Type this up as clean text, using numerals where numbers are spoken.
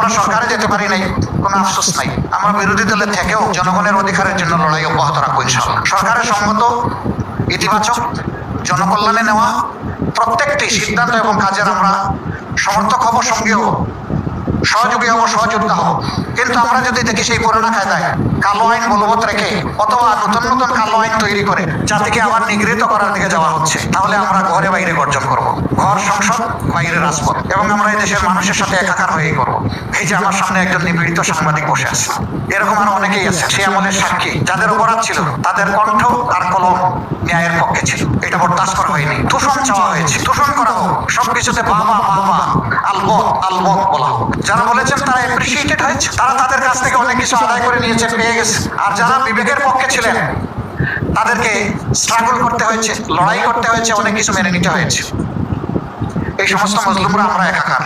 আমরা সরকারে যেতে পারি নাই, কোনো আফসোস নাই। আমরা বিরোধী দলের থেকেও জনগণের অধিকারের জন্য লড়াই অব্যাহত রাখবো ইনশাআল্লাহ। সরকারের সঙ্গত ইতিবাচক জনকল্যাণে নেওয়া প্রত্যেকটি সিদ্ধান্ত এবং কাজের আমরা সমর্থক হব, সঙ্গেও সহযোগী হব, সহযোদ্ধা হব। কিন্তু আমরা যদি দেখি সেই পুরোনো কায়দায় কালো আইন বলবৎ রেখে অথবা নতুন নতুন কালো আইন তৈরি করে জাতিকে আবার নিগৃহীত করার দিকে যাওয়া হচ্ছে, তাহলে আমরা ঘরে বাইরে গর্জন করব। ঘর সংসদ, বাইরে রাজপথ, এবং আমরা এই দেশের মানুষের সাথে একাকার হয়েই করব। এই যে আমার সামনে একজন নিপীড়িত সাংবাদিক বসে আছে, এরকম আরো অনেকেই আছে সে আমাদের সাক্ষী, যাদের অপরাধ ছিল, তাদের কণ্ঠ আর কলম ন্যায়ের পক্ষে ছিল। এটা বরদাস্ত করা হয়নি, দূষণ চাওয়া হয়েছে, দূষণ করা হোক, সবকিছুতে বাবা বাবা আলবত আলবত বলা হোক। যারা বলেছেন তারা অ্যাপ্রিসিয়েটেড হয়েছে, তারা তাদের কাছ থেকে অনেক কিছু আদায় করে নিয়েছে, পেয়ে গেছে। আর যারা বিবেকের পক্ষে ছিলেন তাদেরকে স্ট্রাগল করতে হয়েছে, লড়াই করতে হয়েছে, অনেক কিছু মেনে নিতে হয়েছে। এই সমস্ত মজলুমরা আমরা একাকার।